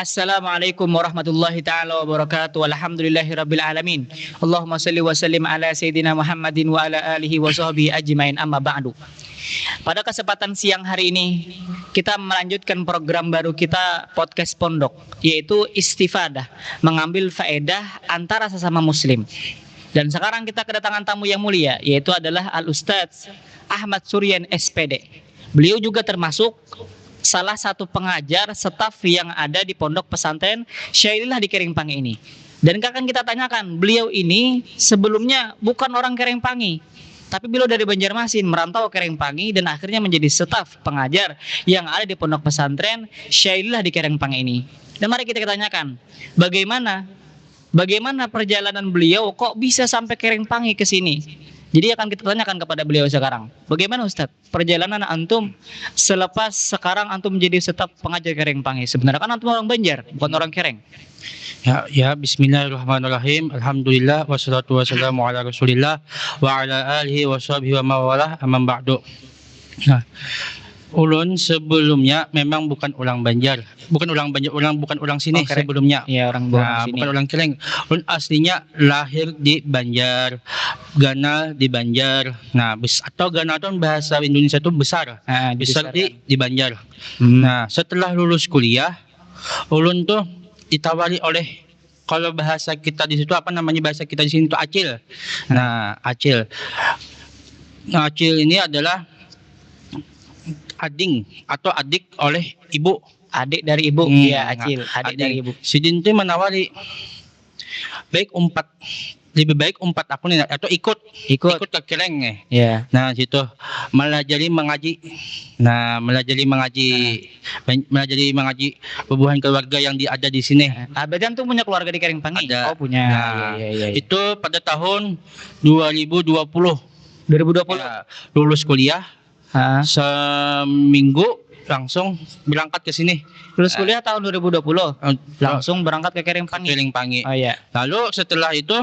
Assalamualaikum warahmatullahi taala wabarakatuh. Alhamdulillahirabbil alamin. Allahumma shalli wa sallim ala sayidina Muhammadin wa ala alihi wa sahbihi ajmain, amma ba'du. Pada kesempatan siang hari ini kita melanjutkan program baru kita podcast pondok, yaitu istifadah, mengambil faedah antara sesama muslim. Dan sekarang kita kedatangan tamu yang mulia, yaitu adalah Al-Ustadz Ahmad Suryan SPD. Beliau juga termasuk salah satu pengajar staf yang ada di pondok pesantren Syailillah di Keringpangi ini. Dan akan kita tanyakan, beliau ini sebelumnya bukan orang Keringpangi, tapi beliau dari Banjarmasin merantau ke Keringpangi dan akhirnya menjadi staf pengajar yang ada di pondok pesantren Syailillah di Keringpangi ini. Dan mari kita tanyakan, bagaimana perjalanan beliau kok bisa sampai Keringpangi ke sini. Jadi akan kita tanyakan kepada beliau sekarang, bagaimana Ustadz perjalanan antum selepas sekarang antum menjadi staf pengajar Keringpangi? Sebenarnya kan antum orang Banjar, bukan orang Kereng. Ya, bismillahirrahmanirrahim. Alhamdulillah wassalatu wassalamu ala Rasulillah wa ala alihi washabihi wa mawalah, amma ba'du. Nah, ulun sebelumnya memang bukan orang Banjar, bukan orang sini sebelumnya. Ya, orang sini. Bukan orang Kereng. Ulun aslinya lahir di Banjar, Ganal di Banjar. Nah, atau Ganal itu bahasa Indonesia itu besar. Besar di Banjar. Nah, setelah lulus kuliah, ulun tuh ditawari oleh, kalau bahasa kita di situ bahasa kita di sini itu acil. Nah, acil. Nah, acil ini adalah ading atau adik oleh ibu. Adik dari ibu, iya acil, adik dari ibu. Sidin itu menawari, lebih baik umpat aku nih atau ikut ke Kereng nih. Yeah. Nah, situ melajari mengaji. Nah, melajari mengaji hubungan keluarga yang ada di sini. Berarti antum punya keluarga di Keringpangi? Ada. Oh, punya. Nah, iya. Itu pada tahun 2020. Ya, lulus kuliah. Seminggu langsung berangkat ke sini. Lulus kuliah tahun 2020. Langsung berangkat ke Keringpangi. Oh iya. Lalu setelah itu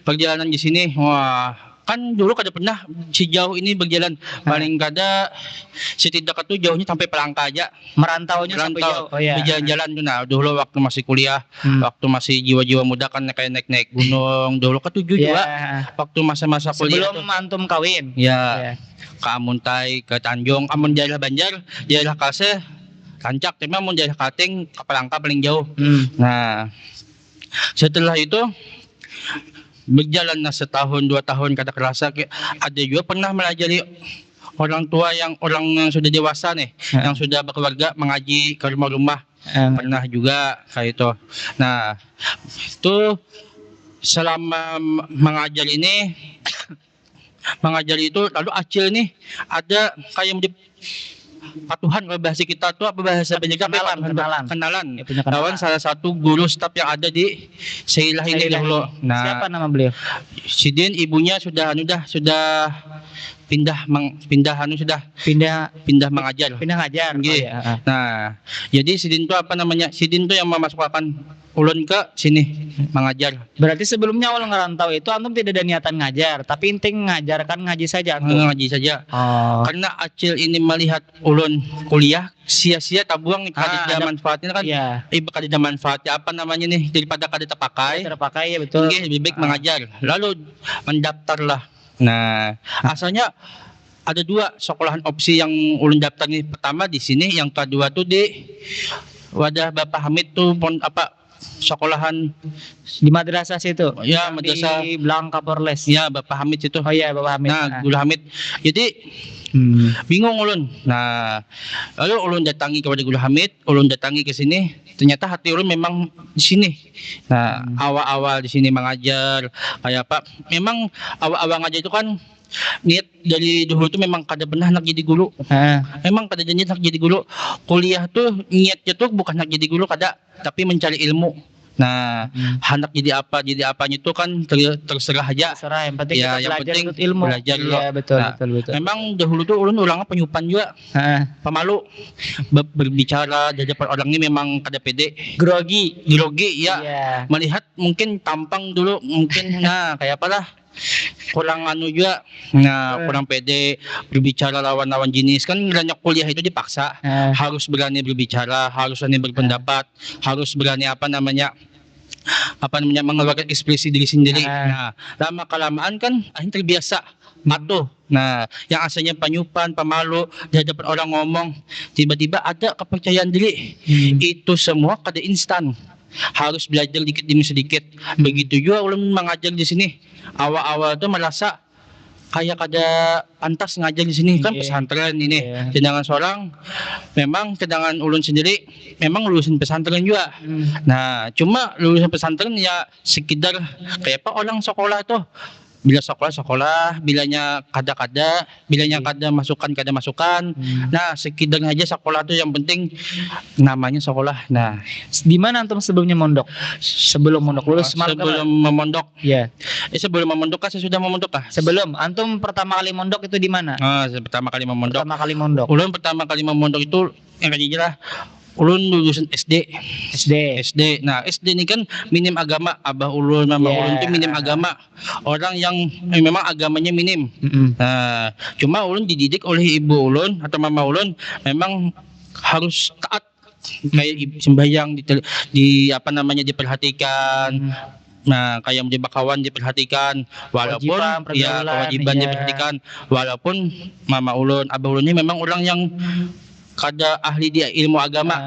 perjalanan di sini, wah, kan dulu kada pernah sejauh ini berjalan. Paling kada setidak itu jauhnya sampai Palangka aja. Merantaunya sampai jauh. Oh iya. Berjalan-jalan tuh. Nah, dulu waktu masih kuliah, waktu masih jiwa-jiwa muda kan kayak naik gunung. Dulu ketujuh juga. Waktu masa-masa kuliah. Sebelum antum kawin. Ya. Ke Amuntai, ke Tanjung, amun daerah Banjar, daerah Kase, Rancak, tapi amun daerah Kating, ke Palangka paling jauh. Nah, setelah itu berjalan setahun 2 tahun kada kerasa, ada juga pernah melajari orang yang sudah dewasa nih, yang sudah berkeluarga mengaji ke rumah-rumah. Pernah juga kayak itu. Nah, itu selama mengajar itu lalu acil nih ada kayak patuhan, bahasa kita tuh apa bahasa Banjar, kenalan. Lawan salah satu guru staf yang ada di Syailillah ini dulu. Nah, siapa nama beliau? Sidin, ibunya sudah pindah mengajar. Okay. Nah, jadi Sidin tuh Sidin tuh yang memasukkan ulun ke sini mengajar. Berarti sebelumnya awal ngerantau itu antum tidak ada niatan ngajar, tapi inting ngajarkan ngaji saja antum. Ngaji saja. Karena acil ini melihat ulun kuliah sia-sia tabuang kada ada manfaatnya kan. Kada ada manfaatnya daripada kada terpakai. Ya betul. Lebih baik mengajar. Lalu mendaftarlah. Nah, asalnya ada 2 sekolahan opsi yang ulun daftar nih. Pertama di sini, yang kedua tuh di wadah Bapak Hamid tuh sekolahan di madrasah situ. Ya, madrasah di Blanka Porles. Ya, Bapak Hamid situ. Oh iya, Bapak Hamid. Nah, Guru Hamid. Jadi bingung ulun. Nah, lalu ulun datangi kepada Guru Hamid, ulun datangi ke sini. Ternyata hati ulun memang di sini. Nah, awal-awal di sini mengajar kayak apa? Memang awal-awal ngajar itu kan niat dari dulu tuh memang kada pernah nak jadi guru. Memang kada niat nak jadi guru. Kuliah tuh niatnya tuh bukan nak jadi guru kada, tapi mencari ilmu. Nah, hendak jadi apanya itu kan terserah aja. Terserah, yang penting ya, kita yang belajar penting ilmu. Belajar Iya, betul. Memang dahulu tuh ulun orangnya penyupan juga. Pemalu. Berbicara di depan orang ini memang kada pede. Grogi ya. Melihat mungkin tampang dulu mungkin kayak apalah. kurang juga na kurang pede berbicara lawan-lawan jenis kan banyak kuliah itu dipaksa harus berani berbicara, harus berani berpendapat, harus berani mengeluarkan ekspresi diri sendiri. Nah, lama kelamaan kan akhirnya terbiasa patuh. Nah, yang asalnya panyupan, pemalu, di hadapan orang ngomong, tiba-tiba ada kepercayaan diri. Itu semua kada instan. Harus belajar dikit demi sedikit. Begitu juga ulun mengajar di sini. Awal-awal tuh merasa kayak kada pantas ngajar di sini kan pesantren ini. Sedangkan seorang memang sedangkan ulun sendiri memang lulusan pesantren juga. Nah, cuma lulusan pesantren ya sekedar kayak apa orang sekolah tuh. Bila sekolah, bilanya kada, bilanya kada masukan. Nah, sekedar aja sekolah tuh yang penting namanya sekolah. Nah, Di mana antum sebelumnya mondok? Sebelum mondok lulus sebelum memondok. Ya. Sebelum memondok kah? Saya sudah memondok kah? Sebelum antum pertama kali mondok itu di mana? Pertama kali memondok. Pertama kali mondok. Ulun pertama kali memondok itu yang jelas ulun lulusan SD. Nah, SD ini kan minim agama. Abah ulun, mama ulun itu minim agama. Orang yang memang agamanya minim. Nah, cuma ulun dididik oleh ibu ulun atau mama ulun memang harus taat kayak sembahyang diperhatikan. Nah, kayak menjadi kawan diperhatikan walaupun kewajiban diperhatikan walaupun mama ulun, abah ulun ini memang orang yang kada ahli di ilmu agama,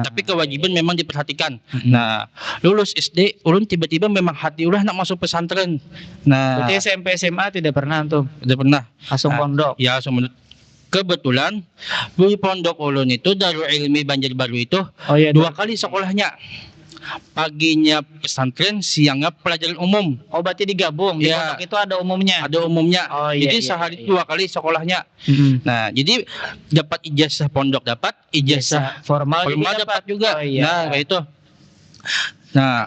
tapi kewajiban memang diperhatikan. Nah, lulus SD, ulun tiba-tiba memang hati ulah nak masuk pesantren. Nah, berarti SMP SMA tidak pernah antum? Tidak pernah. Langsung pondok. Ya, langsung pondok. Kebetulan di pondok ulun itu Darul Ilmi Banjarbaru itu 2 kali sekolahnya. Paginya pesantren, siangnya pelajaran umum. Oh, berarti digabung. Di pondok itu ada umumnya. Ada umumnya. Jadi sehari 2 kali sekolahnya. Nah, jadi dapat ijazah pondok, dapat ijazah formal dapat juga. Nah, kayak itu. Nah,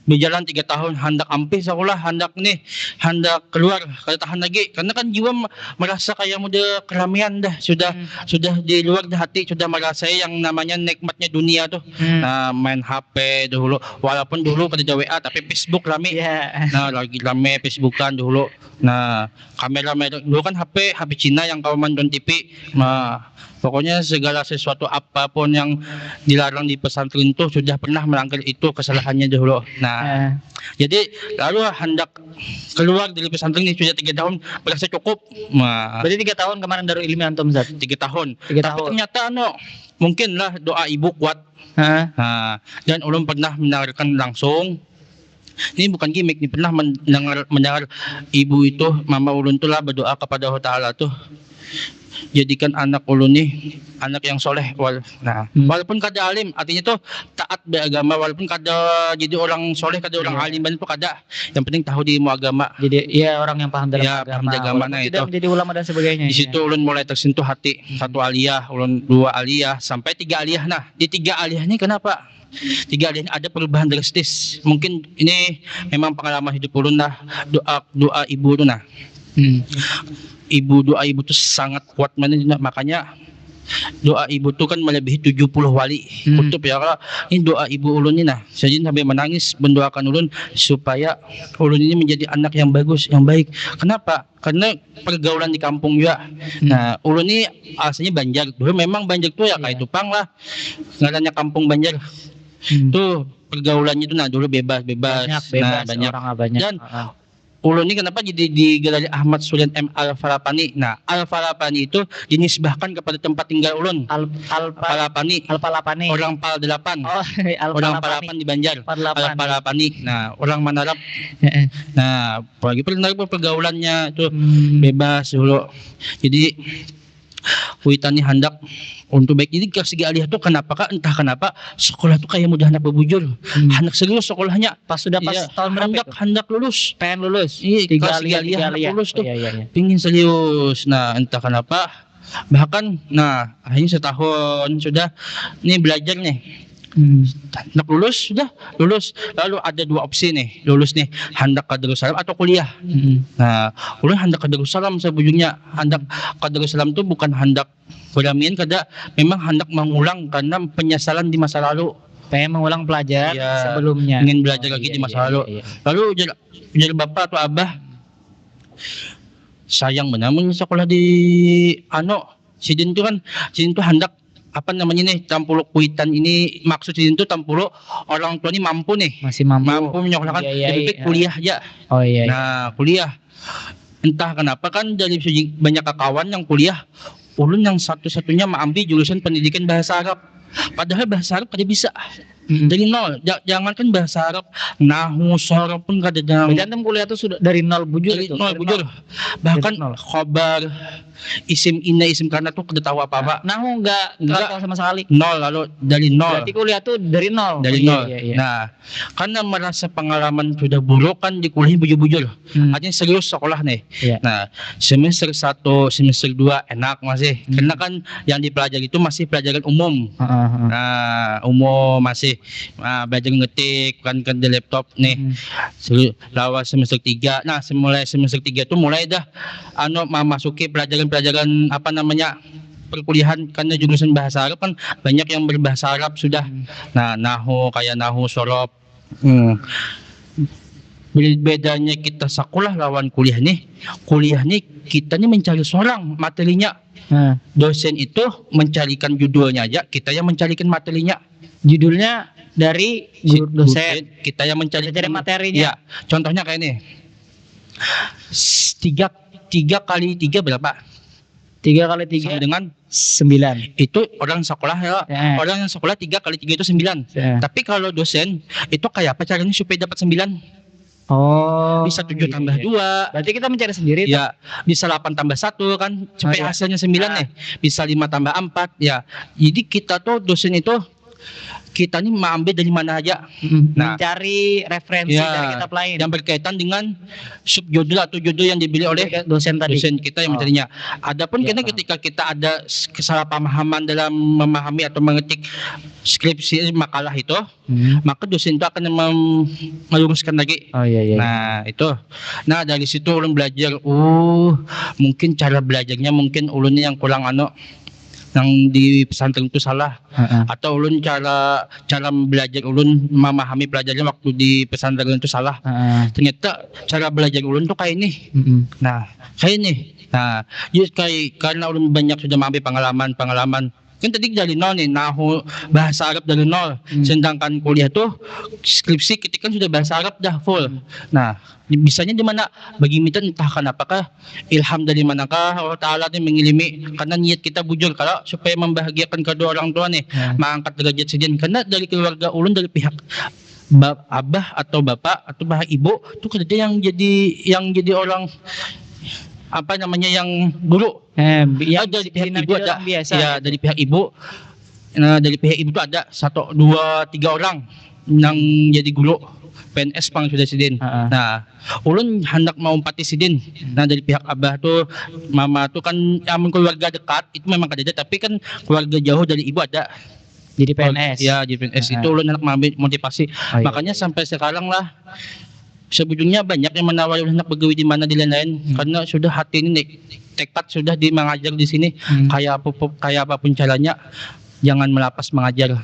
berjalan 3 tahun hendak ampih sekolah, hendak keluar, kada tahan lagi karena kan jiwa merasa kayak muda keramian dah, sudah di luar hati, sudah merasa yang namanya nikmatnya dunia tuh. Nah, main HP dulu, walaupun dulu kada WA tapi Facebook rame. Nah, lagi rame Facebookan dulu. Nah, kamera dulu kan HP Cina yang kau nonton TV. Nah, pokoknya segala sesuatu apapun yang dilarang di pesantren itu sudah pernah melanggar itu kesalahannya dahulu. Nah, jadi lalu hendak keluar dari pesantren ini sudah 3 tahun merasa cukup. Nah, berarti 3 tahun kemarin Darul Ilmi antum Zat? 3 tahun. Tapi ternyata mungkinlah doa ibu kuat. Nah, dan ulun pernah mendengarkan langsung. Ini bukan gimmick, ini pernah mendengar ibu itu, mama ulun tuh lah berdoa kepada Allah Ta'ala tuh, jadikan anak ulun nih anak yang soleh. Walaupun kada alim, artinya tuh taat beragama, walaupun kada jadi orang soleh, kada orang alim itu kada, yang penting tahu di ilmu agama. Jadi orang yang paham dalam agama. Nah, tidak menjadi ulama dan sebagainya. Di situ ulun mulai tersentuh hati. 1 aliyah, ulun 2 aliyah sampai 3 aliyah. Nah, di 3 aliyah ini kenapa? 3 aliyah ada perubahan drastis. Mungkin ini memang pengalaman hidup ulun lah. Doa ibu tuh nah. Doa ibu tuh sangat kuat makanya doa ibu tuh kan melebihi 70 wali kutub ya. Kalau ini doa ibu ulun ini nah, saya sampai menangis mendoakan ulun supaya ulun ini menjadi anak yang bagus, yang baik. Kenapa? Karena pergaulan di kampung juga. Nah, ulun ini asalnya Banjar. Dulu memang Banjar tuh ya kayak Tupang lah. Ngarannya kampung Banjar. Tuh pergaulannya itu nah dulu bebas. Banyak. Dan ulun ini kenapa jadi digelari Ahmad Sulian M. Al-Farapani? Nah, Al-Farapani itu dinisbahkan kepada tempat tinggal ulun. Al-Farapani. Orang Pal 8. Orang Palapan di Banjar. Al-Farapani. Nah, orang Manarap. Nah, apalagi pergaulannya itu bebas dulu. Jadi Huitani hendak untuk baik. Jadi segi alih itu entah kenapa sekolah tuh kayak mudah hendak berbujur. Hendak serius sekolahnya. Pas tahun berapa hendak lulus. Pengen lulus. Iya, 3 aliyah lulus tuh. Pingin serius. Nah, entah kenapa bahkan akhirnya setahun sudah nih belajar nih. Hendak lulus, sudah lulus. Lalu ada 2 opsi nih, lulus nih hendak ke Darussalam atau kuliah. Nah, ulun hendak ke Darussalam sebujurnya. Hendak ke Darussalam tuh bukan hendak beramian, kada, memang hendak mengulang karena penyesalan di masa lalu. Pengen mengulang pelajaran sebelumnya. Ingin belajar lagi di masa lalu. Lalu jadi bapak atau abah sayang benar mun sekolah di sidin tuh hendak apa namanya nih tampulo kuitan ini maksud sidin tuh tampulo orang tua ini mampu nih Masih mampu. menyekolahkan Iya, lebih baik kuliah aja. Oh iya. Nah kuliah entah kenapa kan dari banyak kawan yang kuliah ulun yang satu-satunya mengambil jurusan pendidikan bahasa Arab, padahal bahasa Arab kada bisa dari nol. Jangankan bahasa Arab, nahu sorab pun kada ada. Berarti antum kuliah tuh sudah dari nol bujur Dari itu. nol bujur. Bahkan Dari nol. khobar, isim inna, isim kana tuh kada tahu apa-apa. Nahu enggak tahu sama sekali. Nol, lalu dari nol. Berarti kuliah tuh dari nol. Dari Oh, nol. Iya. Nah, karena merasa pengalaman sudah buruk kan di kuliah bujur-bujur. Artinya serius sekolah nih. Iya. Nah, semester 1, semester 2 enak masih. Karena kan yang dipelajari itu masih pelajaran umum. Nah, umum masih belajar ngetik kan di laptop nih. Lawas semester 3. Nah, mulai semester 3 tuh mulai dah memasuki pelajaran-pelajaran apa namanya? Perkuliahan karena jurusan bahasa Arab kan banyak yang berbahasa Arab sudah. Nah, nahu sorob. Bedanya kita sekolah lawan kuliah nih kita nih mencari seorang materinya. Dosen itu mencarikan judulnya aja, kita yang mencarikan materinya. Judulnya dari guru dosen, kita yang mencari materinya. Ya, contohnya kayak nih. 3 kali 3 berapa? 3 kali 3 Sama dengan 9. Itu orang sekolah ya. Orang yang sekolah 3 kali 3 itu 9. Tapi kalau dosen itu kayak apa caranya supaya dapat 9? Oh, Bisa 7 tambah 2. Berarti kita mencari sendiri tuh. Ya, bisa 8 tambah 1 kan supaya hasilnya 9 nih. Bisa 5 tambah 4 ya. Jadi kita tuh dosen itu kita nih mengambil dari mana aja. Nah, mencari referensi dari kitab lain yang berkaitan dengan subjudul atau judul yang dipilih oleh dosen tadi. Dosen kita yang mencarinya. Adapun ketika kita ada kesalahpahaman dalam memahami atau mengetik skripsi makalah itu, maka dosen itu akan meluruskan lagi. Oh iya. Nah, itu. Nah, dari situ ulun belajar, mungkin cara belajarnya mungkin ulunnya yang kurang yang di pesantren itu salah. Atau ulun cara belajar ulun memahami pelajarannya waktu di pesantren itu salah. Ternyata cara belajar ulun tuh kayak ini. Nah, kayak ini. Nah, karena ulun banyak sudah mengambil pengalaman. Kan tadi dari nol nih, nahu bahasa Arab dari nol. Sedangkan kuliah tuh skripsi kita kan sudah bahasa Arab dah full. Nah, bisanya di mana? Bagi kita entah kenapakah ilham dari manakah Allah Taala nih mengilimi karena niat kita bujur kalau supaya membahagiakan kedua orang tua nih, mengangkat derajat sidin. Karena dari keluarga ulun dari pihak abah atau bapak atau ibu tuh kerja yang jadi orang apa namanya yang guru. Dari pihak ibu ada biasa. Ya, dari pihak ibu. Nah, dari pihak ibu itu ada 1, 2, 3 orang yang jadi guru PNS pang sudah sidin. Nah, ulun hendak mau empati sidin. Nah, dari pihak abah tuh, mama tuh kan amun keluarga dekat itu memang ada, tapi kan keluarga jauh dari ibu ada. Jadi PNS. Ya, jadi PNS itu ulun hendak mengambil motivasi. Makanya sampai sekarang lah sebujurnya banyak yang menawari hendak begawi di mana di lain-lain karena sudah hati ini tekad sudah di mengajar di sini kayak apapun caranya jangan melapas mengajar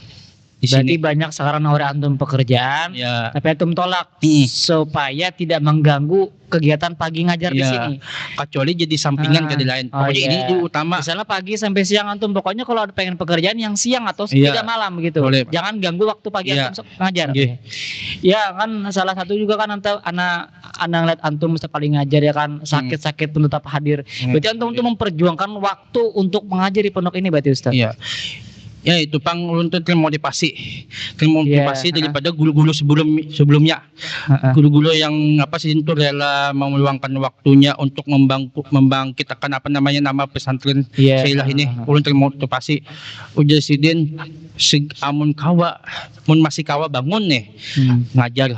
di Berarti sini. banyak sekarang nawari antum pekerjaan, tapi antum tolak supaya tidak mengganggu kegiatan pagi ngajar di sini. Kecuali jadi sampingan ke di lain. Pokoknya ini utama. Misalnya pagi sampai siang antum, pokoknya kalau ada pengen pekerjaan yang siang atau tidak malam gitu. Boleh. Jangan ganggu waktu pagi antum ngajar. Ya kan salah satu juga kan anak ngeliat antum sekali ngajar ya kan sakit-sakit pun tetap hadir. Berarti antum tuh memperjuangkan waktu untuk mengajar di pondok ini berarti Ustaz. Iya. Ya itu pang ulun tuh termotivasi daripada guru-guru sebelumnya. Guru-guru yang itu rela meluangkan waktunya untuk membangkitkan nama pesantren Sailah ini. Ulun termotivasi. Udah sidin amun kawa, mun masih kawa bangun nih ngajar.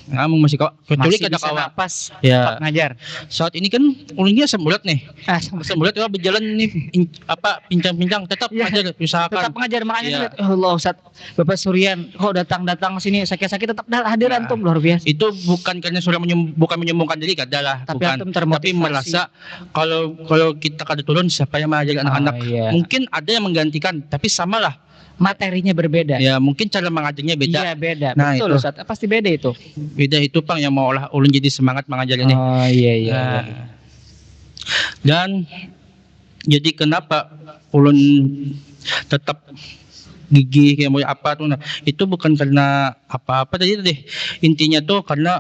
Amun masih kawa, kecuali kada kawa pas ngajar. Saat ini kan ulunnya sembulat nih. Sembulat kalau berjalan nih pincang-pincang tetap ngajar usahakan. Tetap ngajar makanya Allah Ustaz Bapak Suryan kok datang sini sakit-sakit tetap hadir antum luar biasa. Itu bukan karena sudah bukan menyombongkan diri kadalah, bukan. Tapi merasa kalau kita kada turun siapa yang mengajar anak-anak. Mungkin ada yang menggantikan tapi samalah. Materinya berbeda. Ya, mungkin cara mengajarnya beda. Iya, beda. Nah, betul Ustaz. Pasti beda itu. Beda itu Pang yang mau ulun jadi semangat mengajar ini. Oh iya. Dan jadi kenapa ulun tetap gigih kayak mau apa tuh, nah itu bukan karena apa-apa tadi deh, intinya tuh karena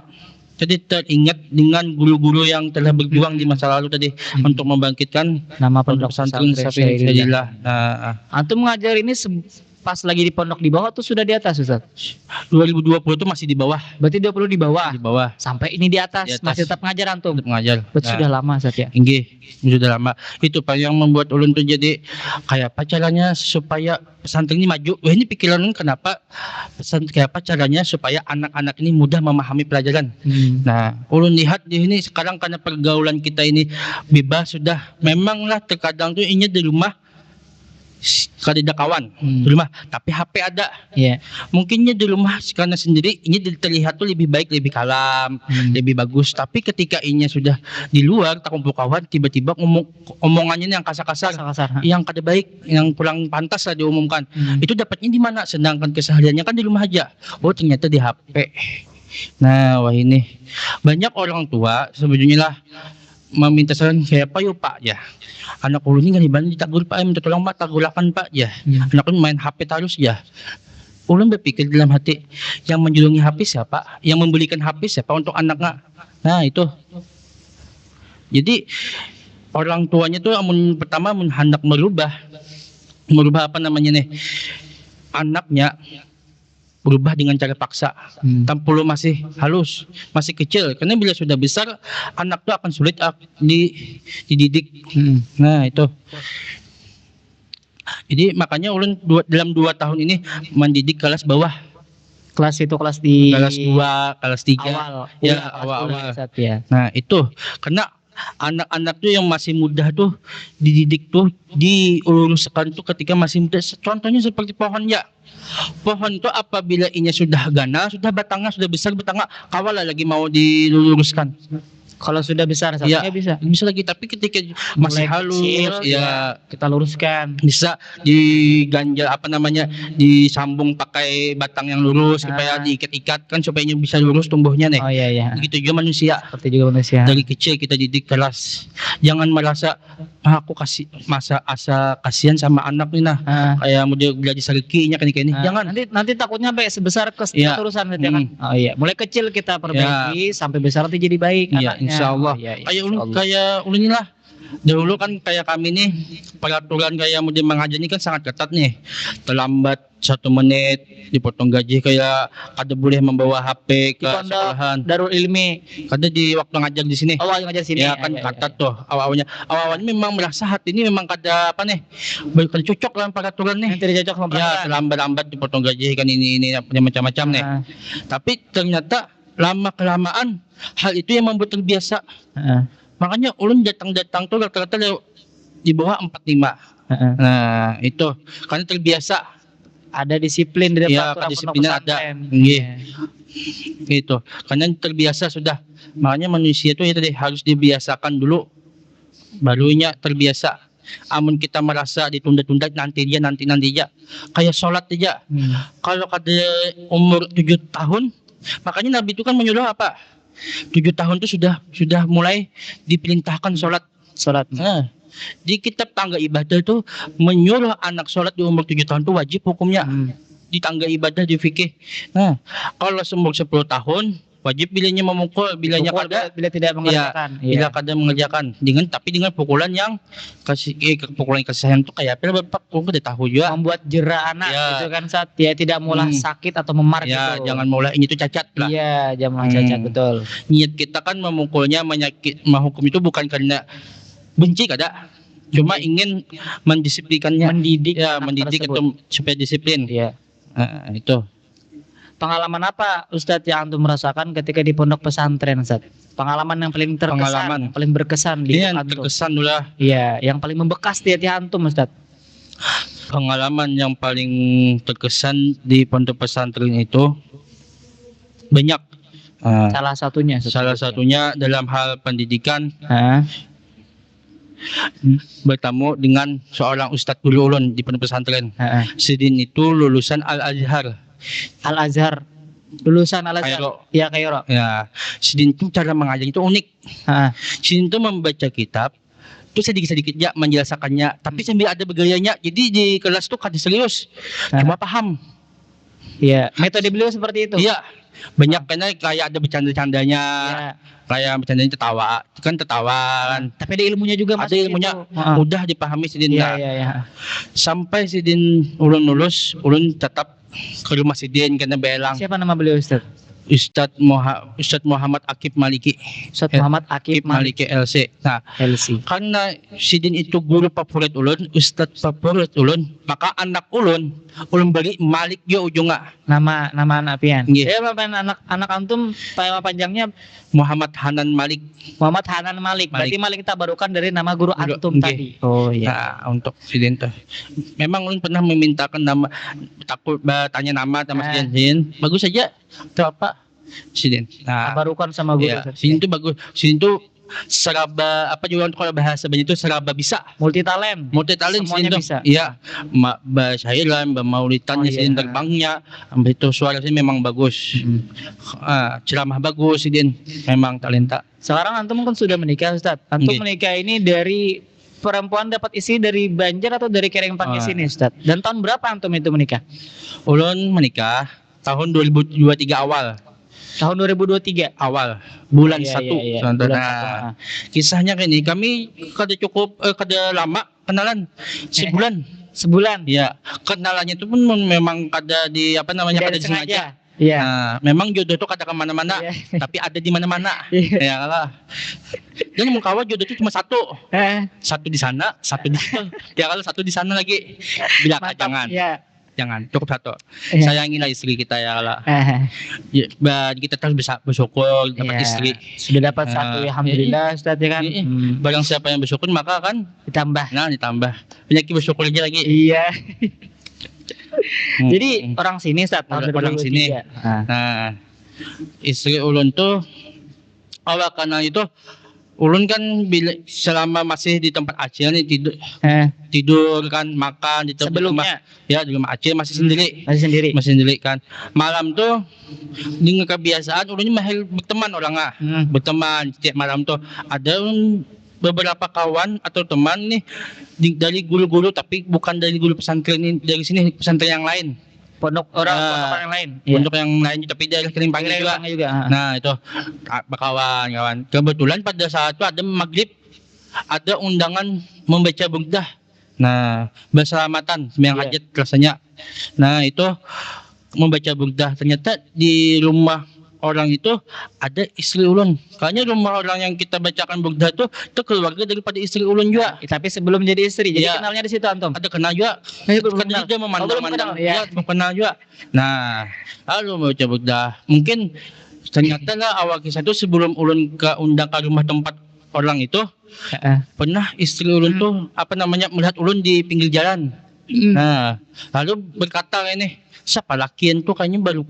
tadi teringat dengan guru-guru yang telah berjuang di masa lalu tadi untuk membangkitkan Nama pondok pondok pesantren pesantren Syahidillah. Syahidillah. Nah, Antum mengajar ini pas lagi di pondok di bawah tuh sudah di atas Ustaz? 2020 itu masih di bawah, Berarti 20 di bawah. di bawah Sampai ini di atas, Di atas. masih tetap ngajar antum. untuk mengajar. Berarti Nah, sudah lama Ustaz ya. Inggih, sudah lama. Itu Pak yang membuat ulun tuh jadi kayak apa caranya supaya pesantren ini maju. Wah, ini pikiran ulun kenapa kayak apa caranya supaya anak-anak ini mudah memahami pelajaran. Nah, ulun lihat di sini sekarang karena pergaulan kita ini bebas sudah. Memanglah terkadang tuh ini di rumah kada kawan di rumah, tapi HP ada. Iya. Mungkinnya di rumah karena sendiri ini terlihat tuh lebih baik, lebih kalem, lebih bagus. Tapi ketika ini sudah di luar tak kumpul kawan, tiba-tiba omongannya yang kasar-kasar, Kasar-kasar. yang kada baik, yang kurang pantas lah diumumkan. Itu dapatnya di mana? Sedangkan kesehariannya kan di rumah aja. Oh, ternyata di HP. Nah, wah ini banyak orang tua sebetulnya lah meminta saran kayak apa yuk Pak ya, anak ulun ini kan ibaratnya ditagur Pak, minta tolong Pak, tagurakan Pak ya, anak ulun main HP terus ya. Ulun berpikir dalam hati, yang menjulungi HP siapa, yang membelikan HP siapa untuk anaknya. Nah itu, jadi orang tuanya tuh pertama hendak merubah apa namanya nih, anaknya berubah dengan cara paksa. Tanpa lu masih halus, masih kecil. Karena bila sudah besar, anak itu akan sulit dididik. Nah itu. Jadi makanya ulun dalam 2 tahun ini mendidik kelas bawah. Kelas itu kelas di Kelas 2, kelas 3. awal. Ya, Kelas awal-awal. Ustaz, ya. Nah itu. Karena anak-anak tuh yang masih muda tuh dididik tuh diuruskan tuh ketika masih muda. Contohnya seperti pohon ya. Pohon itu apabila inya sudah gana, sudah batangnya sudah besar, batangnya kawal lagi mau diluruskan. Kalau sudah besar Ya, satunya bisa. bisa lagi, tapi ketika masih Mulai halus kecil, ya kita luruskan. bisa diganjal apa namanya, disambung pakai batang yang lurus supaya diikat-ikat kan supaya bisa lurus tumbuhnya nih. Oh iya iya. Begitu juga manusia. Seperti juga manusia. Dari kecil kita didik keras. Jangan merasa aku kasih masa asa kasihan sama anak nih nah. Ah. Kayak mau dia belajar sarkinya kan ini. Ah, Jangan. nanti takutnya sampai sebesar Iya. keterusan nanti kan. Oh iya, mulai kecil kita perbaiki sampai besar nanti jadi baik Iya, anaknya. insya Allah. Oh, iya, Kayak insya ulun, Allah. kayak ulun ini lah. Dahulu kan kayak kami nih peraturan kayak mau mengajar ini kan sangat ketat nih. Terlambat 1 menit dipotong gaji, kayak kada boleh membawa HP ke Di pondok sekolahan. Darul Ilmi. Kada di waktu ngajar di sini. Oh, ngajar sini. Ya kan ketat tuh awalnya. Awalnya memang merasa hati ini memang kada apa nih, bukan cocok dalam peraturan nih. Yang tidak cocok sama Ya peraturan. terlambat-lambat dipotong gaji kan ini macam-macam nih. Ah. Tapi ternyata lama kelamaan hal itu yang membuat terbiasa. Ah. Makanya ulun datang tuh rata-rata di bawah 45. Ah. Nah itu karena terbiasa. Ada disiplin di Ya, peraturan kedisiplinan pondok ada. pesantren. Iya. Iya. Gitu. Karena terbiasa sudah. Makanya manusia itu ya tadi harus dibiasakan dulu, barunya terbiasa. Amun kita merasa ditunda-tunda nanti aja. Kayak sholat aja. Kalau kada umur 7 tahun, makanya Nabi itu kan menyuruh apa? 7 tahun itu sudah mulai diperintahkan sholat. Salat. Nah, di kitab tangga ibadah itu menyuruh anak sholat di umur 7 tahun itu wajib hukumnya. Di tangga ibadah di fikih. Nah, kalau seumur 10 tahun wajib bilanya memukul, bilanya Pukul kada, bila tidak mengerjakan. bila kada mengerjakan dengan pukulan yang pukulan kasih sayang itu kayak apa bapak aku udah tahu juga. Membuat jera anak Ya. gitu kan saat dia tidak mulai sakit atau memar Ya gitu. jangan mulai ini tuh cacat lah. Iya, jangan cacat betul. Niat kita kan memukulnya, menghukum itu bukan karena benci kada, cuma ingin mendisiplinkannya. Mendidik Ya, anak mendidik tersebut. itu supaya disiplin. Iya. Itu. Pengalaman apa Ustadz yang antum merasakan ketika di pondok pesantren Ustadz? Pengalaman yang paling terkesan, Pengalaman. paling berkesan di Ini yang antum. terkesan dulu lah. Iya, yang paling membekas di hati antum Ustadz. Pengalaman yang paling terkesan di pondok pesantren itu banyak. Salah satunya. Salah satunya dalam hal pendidikan, Hah? bertemu dengan seorang ustadz guru ulun di pondok pesantren. Hah. Sidin itu lulusan Al Azhar. Al Azhar, lulusan Al Azhar. Kairo. Iya, Kairo. Ya, Sidin itu cara mengajar itu unik. Hah. Sidin itu membaca kitab, Terus sedikit-sedikit ya menjelaskannya, tapi sambil ada bergayanya. Jadi di kelas tuh kada serius, cuma paham. Iya, metode beliau seperti itu. Iya, banyak karena kayak ada bercanda-candanya, Iya. kayak bercandanya tertawa kan. Tapi ada ilmunya juga Ada masuk ilmunya, situ. Heeh. udah dipahami Sidin. Iya, Nah, iya, iya. sampai Sidin ulun lulus, ulun tetap ke rumah Sidin karena belang Siapa nama beliau Ustaz? Ustadz Muhammad Akib Maliki. Ustaz Muhammad Akib Maliki LC. Nah, LC. karena Sidin itu guru favorit ulun, ustadz favorit ulun, maka anak ulun bagi Malik yo ujungnya. Nama anak pian. Nggih. Ya, anak antum nama panjangnya Muhammad Hanan Malik. Muhammad Hanan Malik. Berarti Malik tabarukan dari nama guru antum Nggih. tadi. Oh iya. Nah, untuk Sidin tuh. Memang ulun pernah memintakan nama, takut tanya nama sama Sidin. Bagus saja. Itu apa? Sidin. Nah, Tabarukan sama guru. iya, Ustaz. Sidin tuh bagus. Sidin tuh seraba apa juga kalau bahasa banyak itu seraba bisa. Multi talent. Multi-talent Semuanya Sidin tuh. bisa. Iya, Syairan, Maulitannya Oh, iya. Sidin terbangnya, itu suaranya memang bagus. Ceramah bagus Sidin, memang talenta. Sekarang antum kan sudah menikah Ustaz. Antum Nggih. menikah ini dari perempuan dapat istri dari Banjar atau dari Kerengpangke sini Ustaz? Dan tahun berapa antum itu menikah? Ulun menikah tahun 2023 awal. Tahun 2023. Awal bulan Iya, 1. iya, iya. Contoh. Bulan Nah, satu, kisahnya gini, kami kada lama kenalan sebulan. Sebulan. Ya, kenalannya itu pun memang kada di apa namanya kada Tidak disengaja. Iya. Nah, memang jodoh itu kada kemana-mana, Iya. tapi ada di mana-mana. Iya. Ya lah. Dan mukawa jodoh itu cuma satu di sana, satu di sana. Ya kalau satu di sana lagi, bilang Mantap. jangan, Iya. jangan, cukup satu. Iya. Sayangilah istri kita ya lah. Eh, Ya, kita terus bisa bersyukur dapat iya. istri. Sudah dapat satu ya, alhamdulillah Ustaz ya kan. Iya. Hmm. Barang siapa yang bersyukur maka kan, Ditambah. nah ditambah penyakit bersyukur aja lagi. Iya. Hmm. Jadi orang sini Ustaz tahun Orang 2023. sini. Nah, istri ulun tuh awal karena itu ulun kan selama masih di tempat Aceh nih tidur kan, makan di tempat Sebelumnya ya di rumah Aceh masih sendiri. masih sendiri. Kan malam tuh dengan kebiasaan ulunnya mahal berteman orangnya. Berteman setiap malam tuh ada beberapa kawan atau teman nih dari guru-guru, tapi bukan dari guru pesantren ini, dari sini pesantren yang lain, Pondok pondok yang lain. untuk yang lain tapi dari Kerengpangke juga. juga. Nah itu kawan. Kebetulan pada saat itu ada maghrib, ada undangan membaca burdah. Nah berselamatan sembahyang hajat rasanya. Nah itu membaca burdah, ternyata di rumah orang itu ada istri ulun. Kayaknya rumah orang yang kita bacakan burdah itu keluarga daripada istri ulun juga. Tapi sebelum jadi istri, jadi Iya. kenalnya di situ antum. Ada kenal juga. Belum Kadang kenal. dia Belum memandang-mandang, kenal, ya. belum kenal juga. Nah, lalu mau coba dah. Mungkin ternyata lah awal kisah itu sebelum ulun ke undang ke rumah tempat orang itu, pernah istri ulun tuh apa namanya melihat ulun di pinggir jalan. Nah, lalu berkata ini, siapa lakian tuh kayaknya baru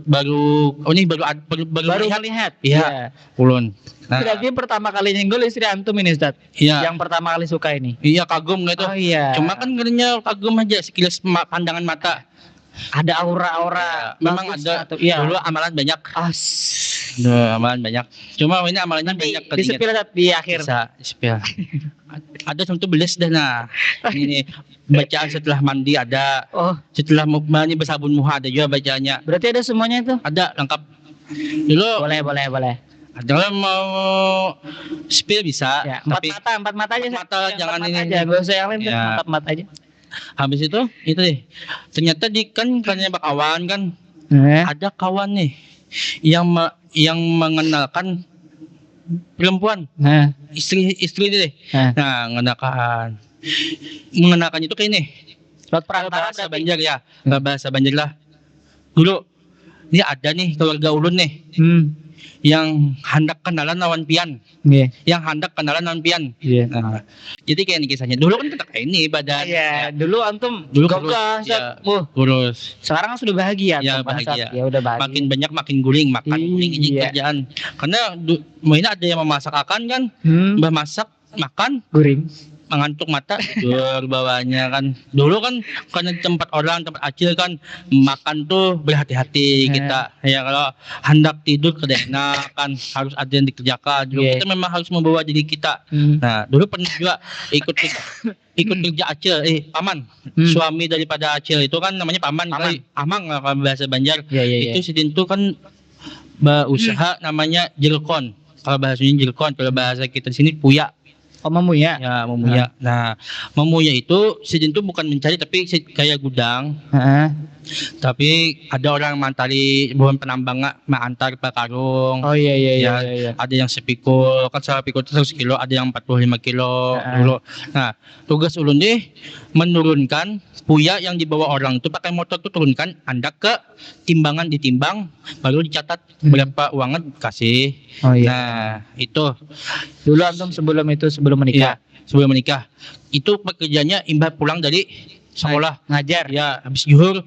melihat. Iya, ulun. Nah, Berarti pertama kali nyenggol istri antum ini Ustaz. iya, Yang pertama kali suka ini. iya kagum gitu. Oh iya. Cuma kan katanya kagum aja sekilas pandangan mata. ada aura-aura. Memang bagus ada. atau iya. Dulu amalan banyak. As. Amalan banyak. Cuma ini amalannya Nanti banyak di sepil Ustaz, di akhir. Bisa sepil. Ada contoh beles dah nah. Ini bacaan setelah mandi ada, Oh, setelah mandi bersabun muha ada juga bacaannya. berarti ada semuanya itu. Ada lengkap. Dulu Boleh. kalau mau spill bisa, Ya, empat tapi mata aja. empat mata, Yang jangan empat ini. mata aja, gak usah yang lain. Ya. Empat mata aja. habis itu deh. Ternyata di kan karena kawan kan ada kawan nih yang mengenalkan perempuan, Nah, istri deh. nah. Nah, mengenalkan itu kayak ini. Lewat perantara Bahasa berarti. Banjar ya, bahasa Banjar lah. Dulu ini ada nih keluarga ulun nih yang hendak kenalan lawan pian, Iya. Nah, jadi kayak ini kisahnya. Dulu kan kita kayak ini badan. Iya, dulu antum Dulu gagah, kurus, ya. Ustaz. Kurus. Sekarang kan sudah bahagia Ya, antum, bangsat. bahagia. Ya udah bahagia. Makin banyak makin guling, makan guling ini Iya. kerjaan. Karena mainnya ada yang memasak akan kan, mbah masak makan Guring. mengantuk mata tidur bawahnya kan. Dulu kan karena tempat tempat acil kan makan tuh berhati-hati kita. Ya kalau hendak tidur kedena kan harus ada yang dikerjakan. Dulu Iya. kita memang harus membawa diri kita. Hmm. Nah, dulu pernah juga ikut kerja acil, paman. Suami daripada acil itu kan namanya paman. Paman. Amang lah kalau bahasa Banjar. Iya, iya, iya. Itu si Dintu kan usaha namanya jilkon. Kalau bahasanya jilkon, kalau bahasa kita di sini puya. Oh, memuya. Ya, memuya. Nah, memuya itu si Dintu bukan mencari tapi kayak gudang. Heeh. Tapi ada orang mantari bukan penambang antar ke karung. Oh iya iya iya Ya, iya. ada yang sepikul, kan sepikul itu 100 kilo, ada yang 45 kilo dulu. Nah, tugas ulun deh menurunkan puya yang dibawa orang itu pakai motor tuh turunkan, andak ke timbangan ditimbang, baru dicatat berapa uangnya dikasih. Oh iya. Nah, itu Dulu antum sebelum menikah. sebelum menikah. Itu pekerjaannya imbah pulang dari sekolah. Ngajar. Ya, habis zuhur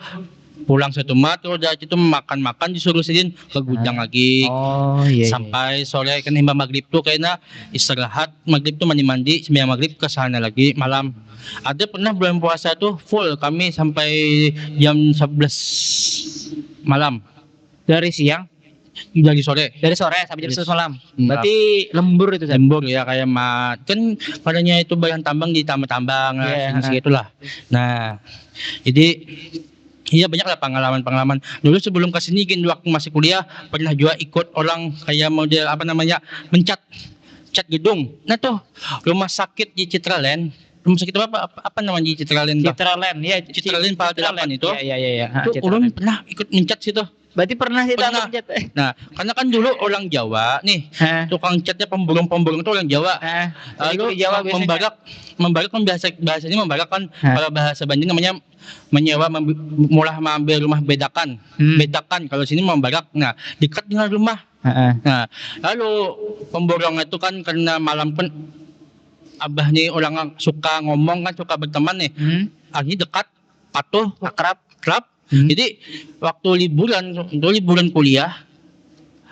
pulang satu mat, udah itu makan-makan disuruh sidin ke gudang lagi. Oh iya. Sampai sore kan imbah maghrib tuh kayaknya istirahat, maghrib tuh mandi-mandi, sembahyang maghrib ke sana lagi malam. Ada pernah bulan puasa tuh full kami sampai jam 11 malam Dari siang, dari sore. dari sore sampai jam Yes. 11 malam. Berarti lembur itu, Ustaz. Lembur ya kayak kan padanya itu bahan tambang di tambang Iya, segitulah. Nah, jadi iya banyak lah pengalaman-pengalaman. Dulu sebelum kesini kan waktu masih kuliah pernah juga ikut orang kayak model apa namanya cat gedung. Nah tuh rumah sakit di Citraland. Rumah sakit apa namanya di Citraland? Citraland, ya. Citraland Pak Delapan itu. Iya iya iya. Itu ulun pernah ikut mencat situ. Berarti pernah sih Pernah. Cat. Nah, karena kan dulu orang Jawa nih, Hah? tukang catnya pemborong-pemborong itu orang Jawa. Hah? Lalu Di Jawa biasanya. membarak kan bahasanya membarak kan Hah? kalau bahasa Banjar namanya menyewa mulai mengambil rumah bedakan. Bedakan kalau sini membarak. Nah, dekat dengan rumah. Heeh. Nah, lalu pemborong itu kan karena malam kan abah nih orang suka ngomong kan suka berteman nih. Akhirnya dekat, patuh, akrab. Jadi waktu liburan kuliah,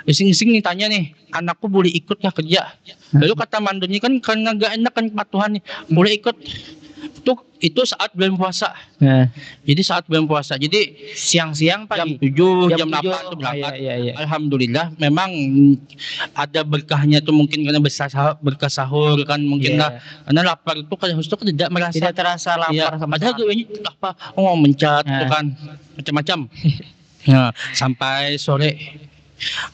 ising-ising nih tanya nih, anakku boleh ikut nggak kerja? Lalu kata mandonya kan karena gak enak kan kepatuhan nih, boleh ikut. Itu saat bulan puasa. Jadi saat bulan puasa. Jadi Siang-siang jam pagi. 7, jam 8 7. tuh berangkat. Iya. Alhamdulillah memang ada berkahnya tuh mungkin karena berkah sahur kan mungkin Iya. lah. Karena lapar itu kan harus tuh tidak merasa. Tidak terasa lapar sama Padahal sekali. gue apa mencat Nah. tuh kan macam-macam. Nah, sampai sore.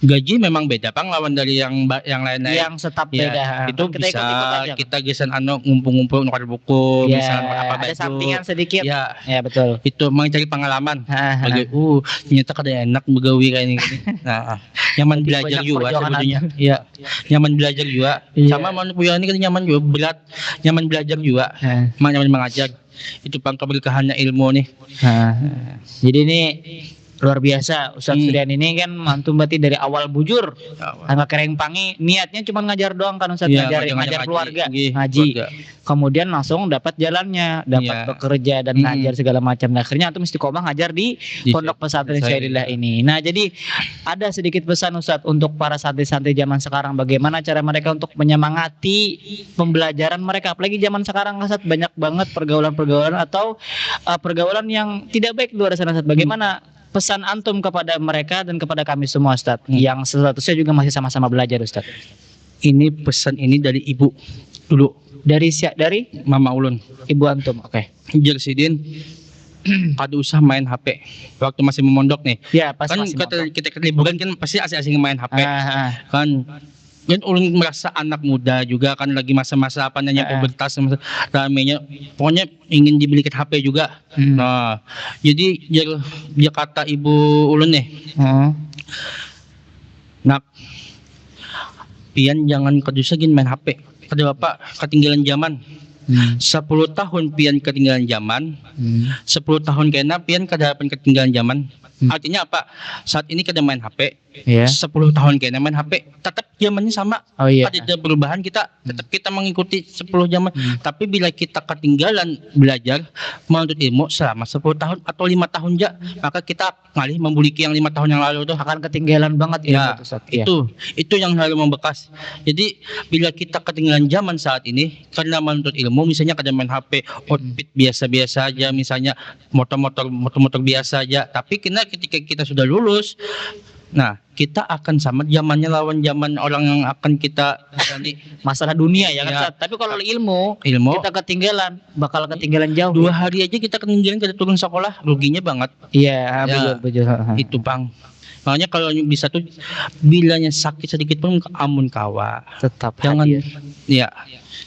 Gaji memang beda Bang lawan dari yang lain-lain. Yang tetap Ya, beda. itu Kita bisa ikut-ikut aja. kita gesan ngumpul-ngumpul nukar buku, Ya, misalnya apa ada baju. sampingan sedikit. Ya, Ya betul. itu mencari pengalaman. Hah. Bagi, ternyata kada enak begawi kayak ini. Nah, nyaman Berarti belajar banyak juga perjuangan sebetulnya. Iya, nyaman belajar juga. Iya. Sama manusia ini kan nyaman juga, berat, nyaman belajar juga, nyaman mengajar. Itu keberkahannya ilmu nih. Jadi ini luar biasa Ustadz Suryan ini kan mantum berarti dari awal bujur angka kereng pangi niatnya cuma ngajar doang kan Ustadz, Iya, ngajar keluarga Iya, ngaji keluarga. kemudian langsung dapat jalannya, dapat Iya. bekerja dan ngajar segala macam. Nah, akhirnya antum istiqomah ngajar di Pondok Pesantren Syairillah ini. Nah, jadi ada sedikit pesan Ustadz untuk para santri-santri zaman sekarang, bagaimana cara mereka untuk menyemangati pembelajaran mereka, apalagi zaman sekarang Ustadz banyak banget pergaulan-pergaulan atau pergaulan yang tidak baik di luar sana Ustadz. Bagaimana pesan antum kepada mereka dan kepada kami semua Ustadz yang statusnya juga masih sama-sama belajar Ustadz? Ini pesan ini dari ibu dulu, Dari Mama Ulun. ibu antum. Oke. Jersidin kada usah main HP waktu masih memondok nih. Ya, pas Kan masih kita liburan kan pasti asing-asing main HP. Kan ulun merasa anak muda juga kan lagi masa-masa apa namanya pubertas, masa ramenya pokoknya ingin dibelikan HP juga. Nah, jadi dia kata ibu ulun nih, nak, pian jangan kedusagin main HP. Kata bapak ketinggalan zaman. 10 tahun pian ketinggalan zaman, 10 tahun kena pian kadapan ketinggalan zaman. Artinya apa? Saat ini kada main HP, Ya. 10 tahun kena main HP, tetap zamannya sama. Oh iya. Ada perubahan, tetap kita mengikuti 10 zaman. Tapi bila kita ketinggalan belajar menuntut ilmu selama 10 tahun atau 5 tahun aja, maka kita ngalih membuliki yang 5 tahun yang lalu tuh. Akan ketinggalan banget Ya, ilmu, Ustadz. Iya. itu yang harus membekas. Jadi bila kita ketinggalan zaman saat ini karena menuntut ilmu, ilmu, misalnya kadang main HP, outfit biasa-biasa aja, misalnya motor-motor biasa aja. Tapi ketika kita sudah lulus, nah kita akan sama zamannya lawan zaman orang yang akan kita jalani. Masalah dunia ya kan Ya. Ustaz. Tapi kalau ilmu Ilmu kita ketinggalan, bakal ketinggalan jauh. 2 hari aja kita ketinggalan, kita turun sekolah, ruginya banget. Iya, Ya. betul. Itu Bang. Makanya kalau bisa tuh bilanya sakit sedikit pun amun kawa. Tetap Jangan hadir. ya.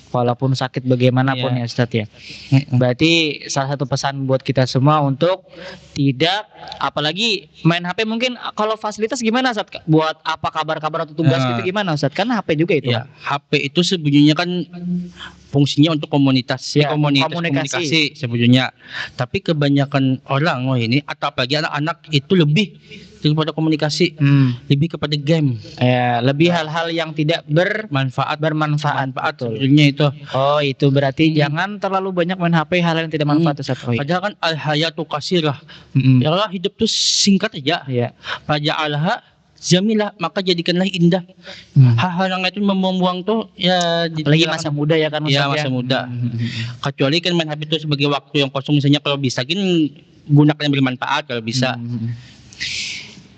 Walaupun sakit bagaimanapun Iya. ya Ustaz ya. Berarti salah satu pesan buat kita semua untuk tidak, apalagi main HP mungkin kalau fasilitas gimana Ustaz? Buat apa kabar-kabar atau tugas Nah. gitu gimana Ustaz? Karena HP juga itu. Ya, HP itu sebenarnya kan fungsinya untuk Ya, komunikasi komunikasi. sebenarnya. Tapi kebanyakan orang ini atau apalagi anak-anak itu lebih daripada komunikasi, lebih kepada game, Ya, lebih hal-hal yang tidak bermanfaat betul. sebenarnya itu. Oh, itu berarti jangan terlalu banyak main HP, hal yang tidak manfaat Ustaz. Oh, iya. Padahal kan al-hayatu qasirah. Mm-mm. Ya Allah, hidup tuh singkat aja. Iya. Faja'alha jamilah, maka jadikanlah indah. Hal-hal yang itu membuang tuh ya Apalagi masa muda ya kan Ustaz ya masa muda. Mm-mm. Kecuali kan main HP itu sebagai waktu yang kosong, misalnya kalau bisa gini gunakan yang bermanfaat kalau bisa.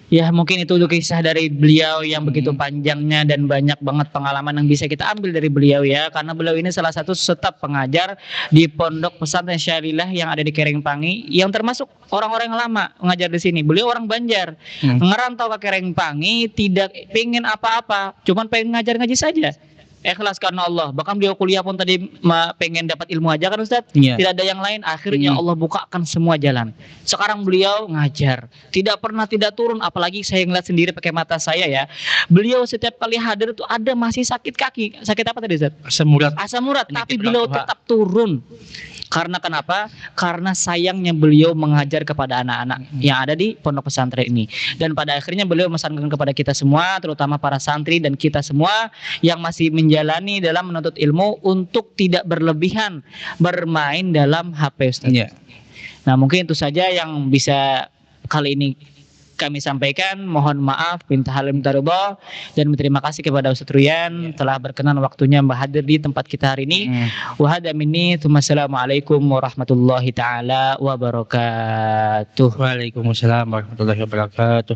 Ya mungkin itu kisah dari beliau yang begitu panjangnya dan banyak banget pengalaman yang bisa kita ambil dari beliau ya. Karena beliau ini salah satu staf pengajar di Pondok Pesantren Syarilah yang ada di Kerengpangi, yang termasuk orang-orang yang lama mengajar di sini. Beliau orang Banjar, ngerantau ke Kerengpangi, tidak pengen apa-apa, cuman pengen ngajar ngaji saja. Ikhlas karena Allah. Bahkan beliau kuliah pun tadi pengen dapat ilmu aja kan Ustaz. Iya. Tidak ada yang lain. Akhirnya Allah bukakan semua jalan. Sekarang beliau ngajar. Tidak pernah tidak turun. Apalagi saya ngeliat sendiri pakai mata saya ya. Beliau setiap kali hadir tuh ada masih sakit kaki. Sakit apa tadi Ustaz? Asam urat. Asam urat. Tapi Penyakit beliau orang tua. tetap turun. Karena kenapa? Karena sayangnya beliau mengajar kepada anak-anak yang ada di pondok pesantren ini. Dan pada akhirnya beliau memesankan kepada kita semua, terutama para santri dan kita semua yang masih menjalani dalam menuntut ilmu, untuk tidak berlebihan bermain dalam HP Ustaz. Iya. Nah mungkin itu saja yang bisa kali ini kami sampaikan. Mohon maaf, minta halim tarubo, dan berterima kasih kepada Ustaz Ruyan telah berkenan waktunya hadir di tempat kita hari ini. Wa hadza minni, Assalamualaikum warahmatullahi taala wabarakatuh. Waalaikumsalam warahmatullahi wabarakatuh.